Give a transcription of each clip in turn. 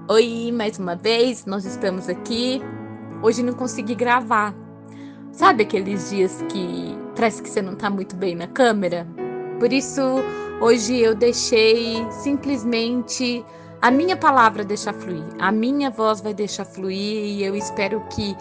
Oi, mais uma vez, nós estamos aqui. Hoje não consegui gravar. Sabe aqueles dias que parece que você não tá muito bem na câmera? Por isso, hoje eu deixei simplesmente a minha palavra deixar fluir. A minha voz vai deixar fluir e eu espero que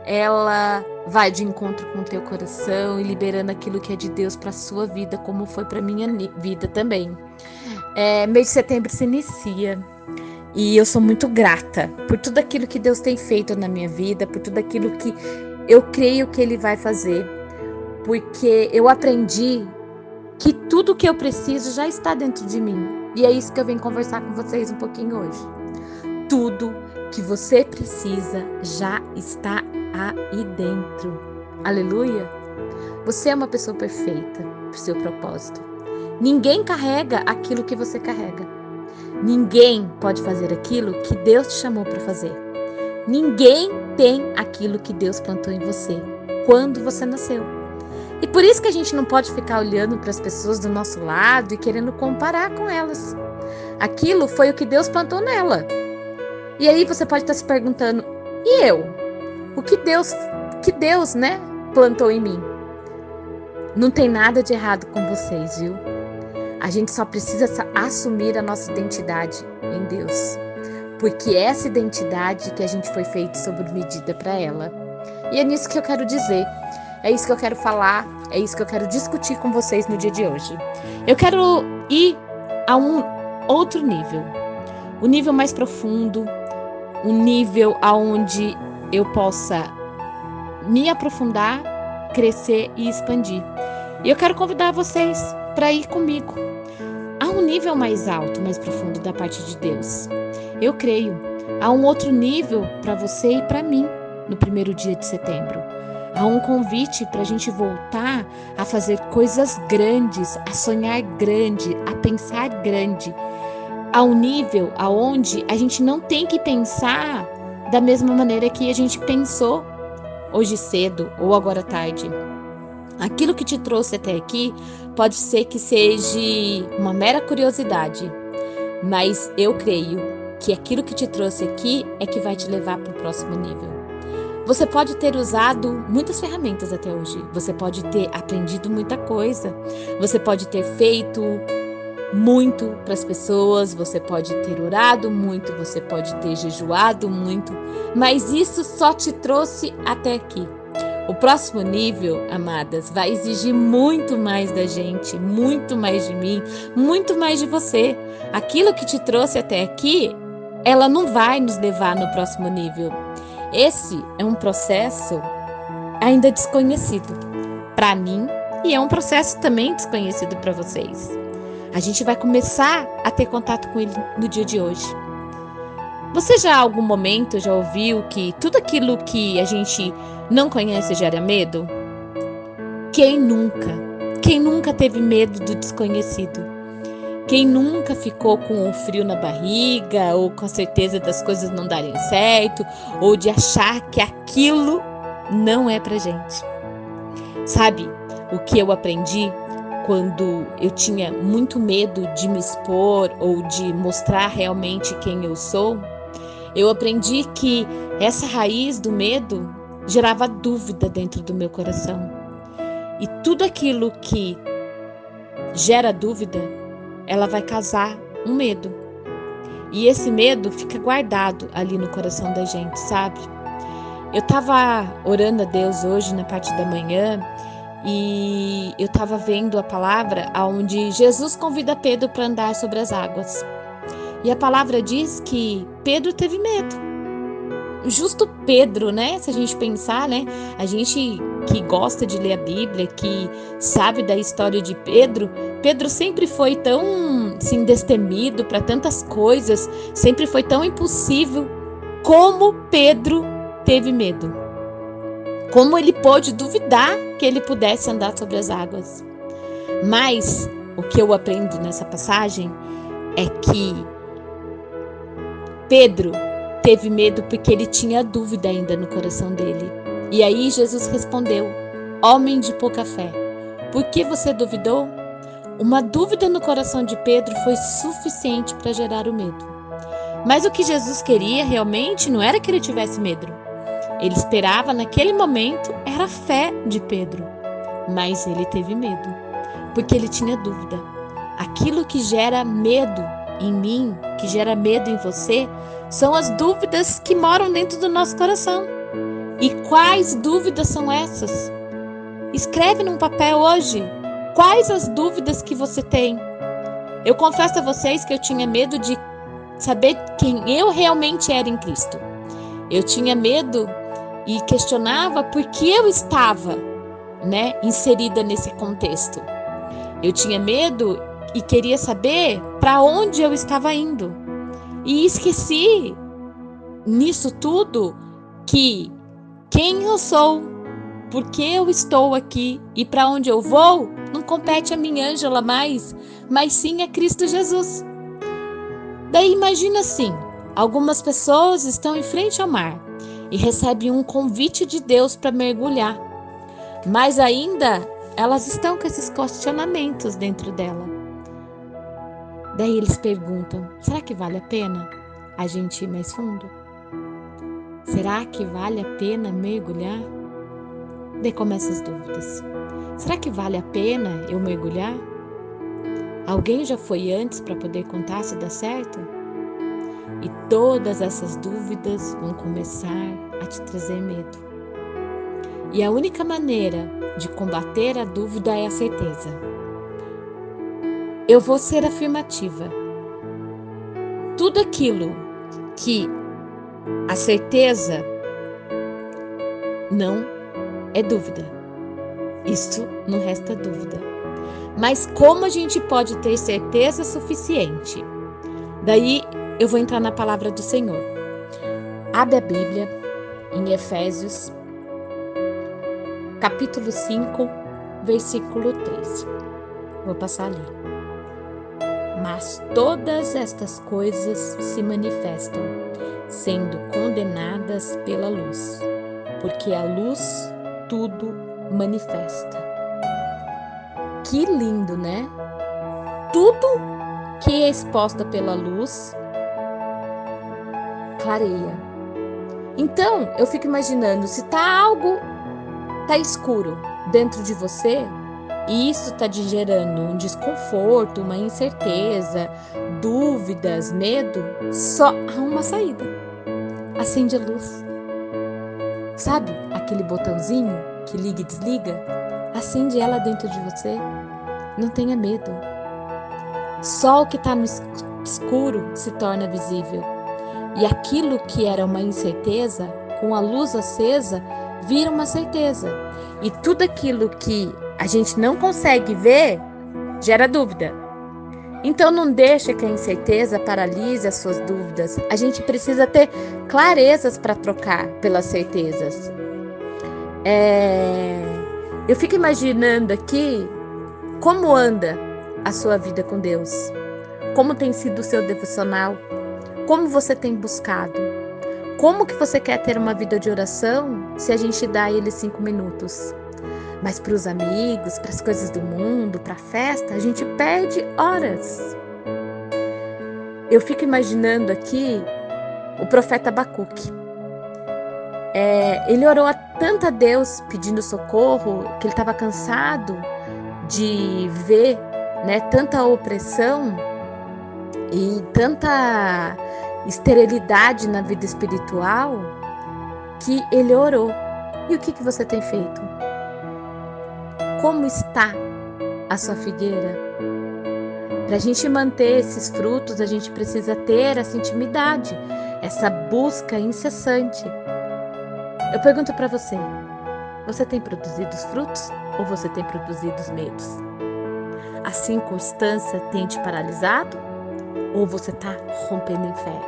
ela vai de encontro com o teu coração e liberando aquilo que é de Deus para sua vida, como foi para minha vida também. Mês de setembro se inicia. E eu sou muito grata por tudo aquilo que Deus tem feito na minha vida, por tudo aquilo que eu creio que Ele vai fazer, porque eu aprendi que tudo que eu preciso já está dentro de mim. E é isso que eu venho conversar com vocês um pouquinho hoje. Tudo que você precisa já está aí dentro. Aleluia! Você é uma pessoa perfeita para o seu propósito. Ninguém carrega aquilo que você carrega. Ninguém pode fazer aquilo que Deus te chamou para fazer. Ninguém tem aquilo que Deus plantou em você quando você nasceu. E por isso que a gente não pode ficar olhando para as pessoas do nosso lado e querendo comparar com elas. Aquilo foi o que Deus plantou nela. E aí você pode estar se perguntando, e eu? O que Deus, plantou em mim? Não tem nada de errado com vocês, viu? A gente só precisa assumir a nossa identidade em Deus. Porque é essa identidade que a gente foi feito sob medida para ela. E é nisso que eu quero dizer. É isso que eu quero falar. É isso que eu quero discutir com vocês no dia de hoje. Eu quero ir a um outro nível. Um nível mais profundo. Um nível onde eu possa me aprofundar, crescer e expandir. E eu quero convidar vocês para ir comigo a um nível mais alto, mais profundo da parte de Deus. Eu creio, há um outro nível para você e para mim no primeiro dia de setembro. Há um convite para a gente voltar a fazer coisas grandes, a sonhar grande, a pensar grande. Há um nível aonde a gente não tem que pensar da mesma maneira que a gente pensou hoje cedo ou agora à tarde. Aquilo que te trouxe até aqui pode ser que seja uma mera curiosidade, mas eu creio que aquilo que te trouxe aqui é que vai te levar para o próximo nível. Você pode ter usado muitas ferramentas até hoje, você pode ter aprendido muita coisa, você pode ter feito muito para as pessoas, você pode ter orado muito, você pode ter jejuado muito, mas isso só te trouxe até aqui. O próximo nível, amadas, vai exigir muito mais da gente, muito mais de mim, muito mais de você. Aquilo que te trouxe até aqui, ela não vai nos levar no próximo nível. Esse é um processo ainda desconhecido para mim e é um processo também desconhecido para vocês. A gente vai começar a ter contato com ele no dia de hoje. Você já, em algum momento, já ouviu que tudo aquilo que a gente não conhece gera medo? Quem nunca? Quem nunca teve medo do desconhecido? Quem nunca ficou com um frio na barriga, ou com a certeza das coisas não darem certo, ou de achar que aquilo não é pra gente? Sabe o que eu aprendi quando eu tinha muito medo de me expor ou de mostrar realmente quem eu sou? Eu aprendi que essa raiz do medo gerava dúvida dentro do meu coração. E tudo aquilo que gera dúvida, ela vai causar um medo. E esse medo fica guardado ali no coração da gente, sabe? Eu estava orando a Deus hoje na parte da manhã e eu estava vendo a palavra onde Jesus convida Pedro para andar sobre as águas. E a palavra diz que Pedro teve medo. Justo Pedro, né? Se a gente pensar, né? A gente que gosta de ler a Bíblia, que sabe da história de Pedro, Pedro sempre foi tão, assim, destemido para tantas coisas, sempre foi tão impossível. Como Pedro teve medo? Como ele pôde duvidar que ele pudesse andar sobre as águas? Mas o que eu aprendo nessa passagem é que Pedro teve medo porque ele tinha dúvida ainda no coração dele. E aí Jesus respondeu: homem de pouca fé, por que você duvidou? Uma dúvida no coração de Pedro foi suficiente para gerar o medo. Mas o que Jesus queria realmente não era que ele tivesse medo. Ele esperava naquele momento era a fé de Pedro. Mas ele teve medo, porque ele tinha dúvida. Aquilo que gera medo em mim, que gera medo em você, são as dúvidas que moram dentro do nosso coração. E quais dúvidas são essas? Escreve num papel hoje. Quais as dúvidas que você tem? Eu confesso a vocês que eu tinha medo de saber quem eu realmente era em Cristo. Eu tinha medo e questionava por que eu estava, inserida nesse contexto. Eu tinha medo e queria saber para onde eu estava indo. E esqueci nisso tudo que quem eu sou, por que eu estou aqui e para onde eu vou, não compete a mim, Ângela, mais, mas sim a Cristo Jesus. Daí imagina assim, algumas pessoas estão em frente ao mar e recebem um convite de Deus para mergulhar, mas ainda elas estão com esses questionamentos dentro dela. Daí eles perguntam, será que vale a pena a gente ir mais fundo? Será que vale a pena mergulhar? Daí começam as dúvidas. Será que vale a pena eu mergulhar? Alguém já foi antes para poder contar se dá certo? E todas essas dúvidas vão começar a te trazer medo. E a única maneira de combater a dúvida é a certeza. Eu vou ser afirmativa. Tudo aquilo que a certeza não é dúvida. Isso não resta dúvida. Mas como a gente pode ter certeza suficiente? Daí eu vou entrar na palavra do Senhor. Abre a Bíblia em Efésios, capítulo 5, versículo 13. Vou passar ali. Mas todas estas coisas se manifestam, sendo condenadas pela luz, porque a luz tudo manifesta. Que lindo, né? Tudo que é exposta pela luz clareia. Então, eu fico imaginando, se tá escuro dentro de você, e isso tá te gerando um desconforto, uma incerteza, dúvidas, medo, só há uma saída. Acende a luz. Sabe aquele botãozinho que liga e desliga? Acende ela dentro de você. Não tenha medo. Só o que está no escuro se torna visível. E aquilo que era uma incerteza, com a luz acesa, vira uma certeza. E tudo aquilo que a gente não consegue ver, gera dúvida. Então não deixa que a incerteza paralise as suas dúvidas. A gente precisa ter clarezas para trocar pelas certezas. Eu fico imaginando aqui como anda a sua vida com Deus. Como tem sido o seu devocional. Como você tem buscado. Como que você quer ter uma vida de oração se a gente dá a ele 5 minutos? Mas para os amigos, para as coisas do mundo, para a festa, a gente perde horas. Eu fico imaginando aqui o profeta Abacuque. Ele orou tanto a Deus pedindo socorro, que ele estava cansado de ver, tanta opressão e tanta esterilidade na vida espiritual, que ele orou. E o que você tem feito? Como está a sua figueira? Para a gente manter esses frutos, a gente precisa ter essa intimidade, essa busca incessante. Eu pergunto para você, você tem produzido os frutos ou você tem produzido os medos? A circunstância tem te paralisado ou você está rompendo em fé?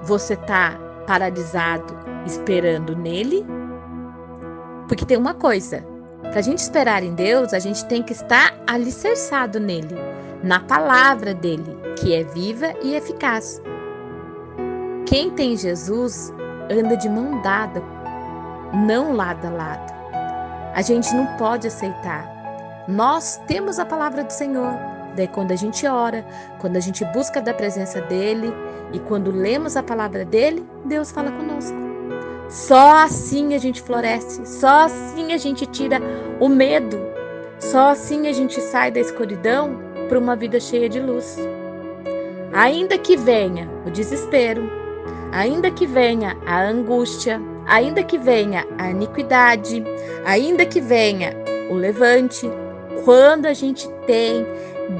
Você está paralisado esperando nele? Porque tem uma coisa, para a gente esperar em Deus, a gente tem que estar alicerçado nele, na palavra dele, que é viva e eficaz. Quem tem Jesus anda de mão dada, não lado a lado. A gente não pode aceitar. Nós temos a palavra do Senhor, Daí quando a gente ora, quando a gente busca da presença dele e quando lemos a palavra dele, Deus fala conosco. Só assim a gente floresce, só assim a gente tira o medo, só assim a gente sai da escuridão para uma vida cheia de luz. Ainda que venha o desespero, ainda que venha a angústia, ainda que venha a iniquidade, ainda que venha o levante, quando a gente tem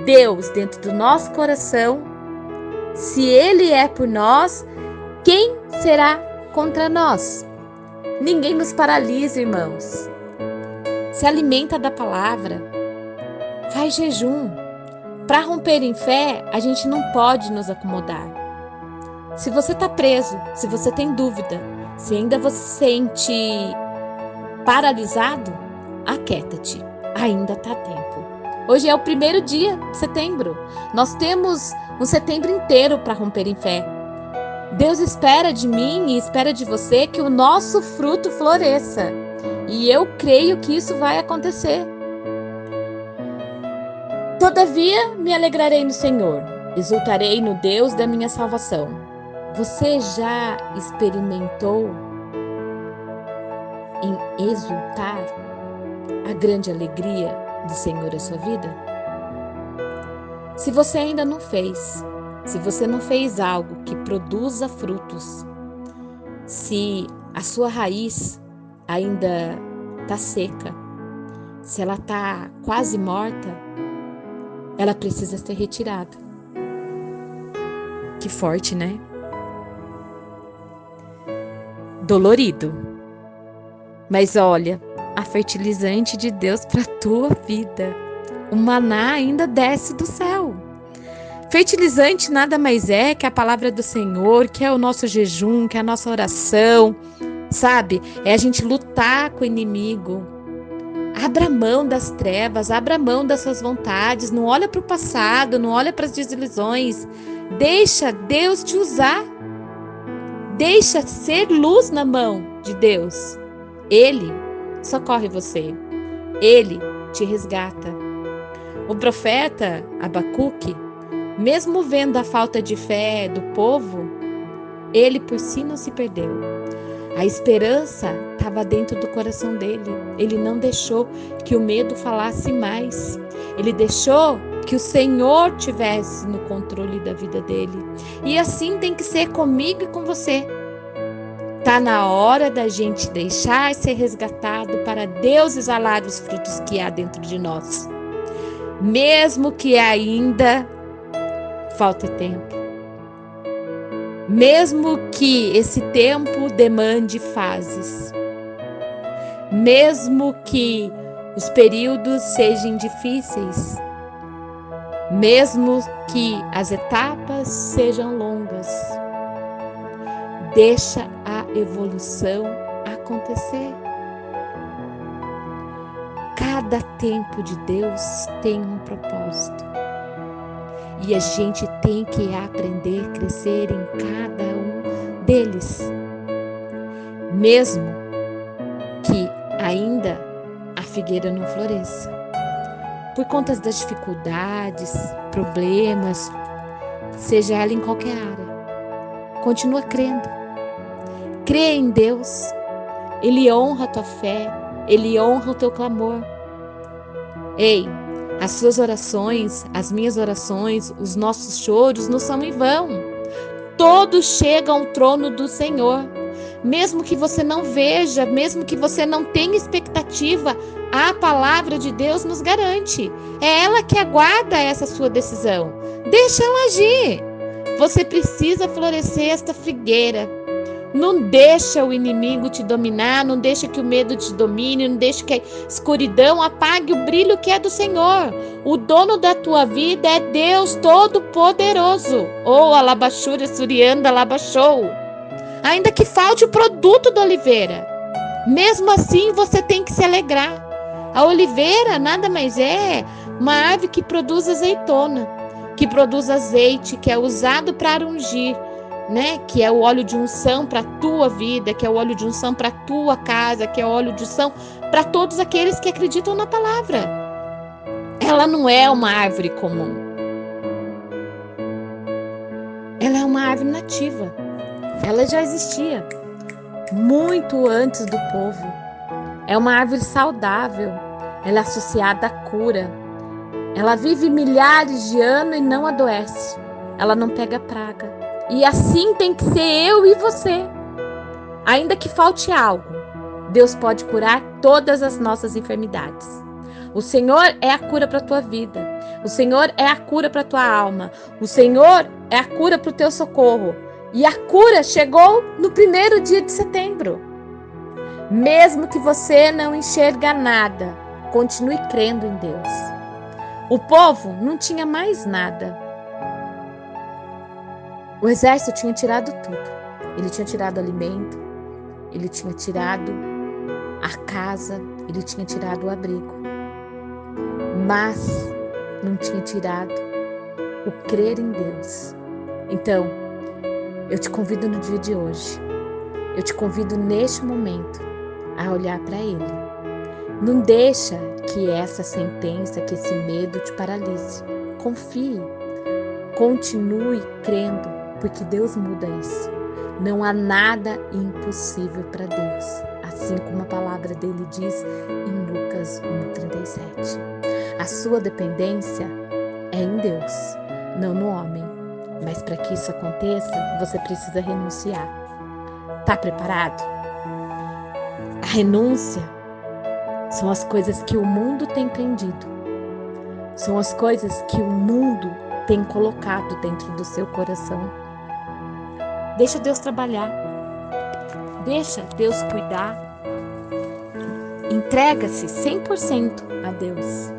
Deus dentro do nosso coração, se Ele é por nós, quem será contra nós? Ninguém nos paralisa, irmãos. Se alimenta da palavra, faz jejum. Para romper em fé, a gente não pode nos acomodar. Se você está preso, se você tem dúvida, se ainda você se sente paralisado, aquieta-te, ainda está tempo. Hoje é o primeiro dia de setembro. Nós temos um setembro inteiro para romper em fé. Deus espera de mim e espera de você que o nosso fruto floresça. E eu creio que isso vai acontecer. Todavia me alegrarei no Senhor, exultarei no Deus da minha salvação. Você já experimentou em exultar a grande alegria do Senhor à sua vida? Se você ainda não fez, se você não fez algo que produza frutos, se a sua raiz ainda está seca, se ela está quase morta, ela precisa ser retirada. Que forte, né? Dolorido. Mas olha, a fertilizante de Deus para a tua vida. O maná ainda desce do céu. Fertilizante nada mais é que a palavra do Senhor, que é o nosso jejum, que é a nossa oração, sabe? É a gente lutar com o inimigo. Abra mão das trevas, abra mão das suas vontades, não olha para o passado, não olha para as desilusões. Deixa Deus te usar. Deixa ser luz na mão de Deus. Ele socorre você. Ele te resgata. O profeta Abacuque, mesmo vendo a falta de fé do povo, ele por si não se perdeu. A esperança estava dentro do coração dele. Ele não deixou que o medo falasse mais. Ele deixou que o Senhor tivesse no controle da vida dele. E assim tem que ser comigo e com você. Tá na hora da gente deixar ser resgatado para Deus exalar os frutos que há dentro de nós. Mesmo que ainda falte tempo. Mesmo que esse tempo demande fases. Mesmo que os períodos sejam difíceis. Mesmo que as etapas sejam longas. Deixa a evolução acontecer. Cada tempo de Deus tem um propósito. E a gente tem que aprender a crescer em cada um deles. Mesmo que ainda a figueira não floresça. Por conta das dificuldades, problemas, seja ela em qualquer área. Continua crendo. Crê em Deus. Ele honra a tua fé. Ele honra o teu clamor. Ei, as suas orações, as minhas orações, os nossos choros não são em vão. Todos chegam ao trono do Senhor. Mesmo que você não veja, mesmo que você não tenha expectativa, a palavra de Deus nos garante. É ela que aguarda essa sua decisão. Deixa ela agir. Você precisa florescer esta figueira. Não deixa o inimigo te dominar, não deixa que o medo te domine, não deixa que a escuridão apague o brilho que é do Senhor. O dono da tua vida é Deus Todo-Poderoso. Ou alabachura surianda alabachou. Ainda que falte o produto da oliveira, mesmo assim você tem que se alegrar. A oliveira nada mais é uma árvore que produz azeitona, que produz azeite, que é usado para ungir, né? Que é o óleo de unção para a tua vida, que é o óleo de unção para a tua casa, que é o óleo de unção para todos aqueles que acreditam na palavra. ela não é uma árvore comum. Ela é uma árvore nativa. Ela já existia muito antes do povo. É uma árvore saudável. Ela é associada à cura. Ela vive milhares de anos e não adoece. Ela não pega praga. E assim tem que ser eu e você. Ainda que falte algo, Deus pode curar todas as nossas enfermidades. O Senhor é a cura para a tua vida. O Senhor é a cura para a tua alma. O Senhor é a cura para o teu socorro. E a cura chegou no primeiro dia de setembro. Mesmo que você não enxerga nada, continue crendo em Deus. O povo não tinha mais nada. O exército tinha tirado tudo. Ele tinha tirado alimento, ele tinha tirado a casa, ele tinha tirado o abrigo. Mas não tinha tirado o crer em Deus. Então, eu te convido no dia de hoje, eu te convido neste momento a olhar para Ele. Não deixa que essa sentença, que esse medo te paralise. Confie, continue crendo, porque Deus muda isso. Não há nada impossível para Deus, assim como a palavra dele diz em Lucas 1:37. A sua dependência é em Deus, não no homem. Mas para que isso aconteça, você precisa renunciar. Tá preparado? A renúncia são as coisas que o mundo tem prendido. São as coisas que o mundo tem colocado dentro do seu coração. Deixa Deus trabalhar. Deixa Deus cuidar. Entrega-se 100% a Deus.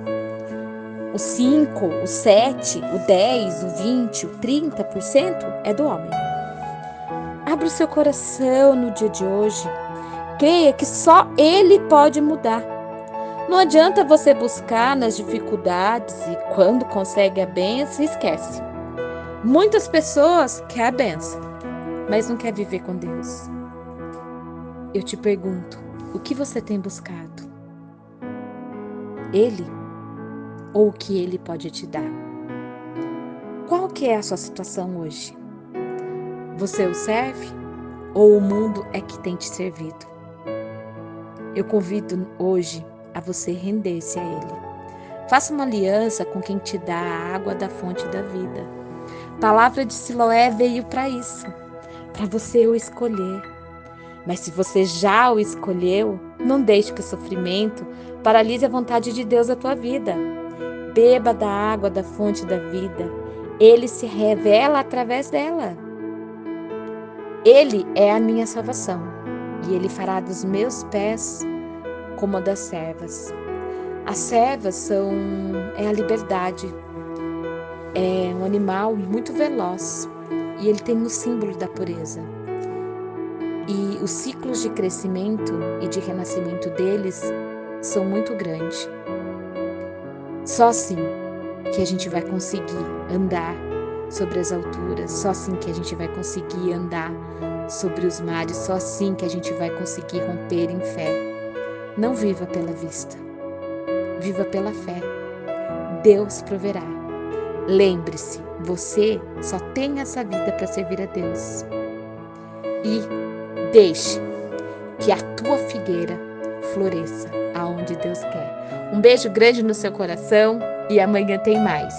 O 5, o 7, o 10, o 20, o 30% é do homem. Abra o seu coração no dia de hoje. Creia que só Ele pode mudar. Não adianta você buscar nas dificuldades e quando consegue a bênção, esquece. Muitas pessoas querem a bênção, mas não quer viver com Deus. Eu te pergunto, o que você tem buscado? Ele ou o que Ele pode te dar? Qual que é a sua situação hoje? Você o serve ou o mundo é que tem te servido? Eu convido hoje a você render-se a Ele. Faça uma aliança com quem te dá a água da fonte da vida. A palavra de Siloé veio para isso, para você o escolher. Mas se você já o escolheu, não deixe que o sofrimento paralise a vontade de Deus na tua vida. Beba da água da fonte da vida. Ele se revela através dela. Ele é a minha salvação e Ele fará dos meus pés como a das servas. As servas é a liberdade. É um animal muito veloz e ele tem o símbolo da pureza. E os ciclos de crescimento e de renascimento deles são muito grandes. Só assim que a gente vai conseguir andar sobre as alturas, só assim que a gente vai conseguir andar sobre os mares, só assim que a gente vai conseguir romper em fé. Não viva pela vista, viva pela fé. Deus proverá. Lembre-se, você só tem essa vida para servir a Deus. E deixe que a tua figueira floresça aonde Deus quer. Um beijo grande no seu coração e amanhã tem mais.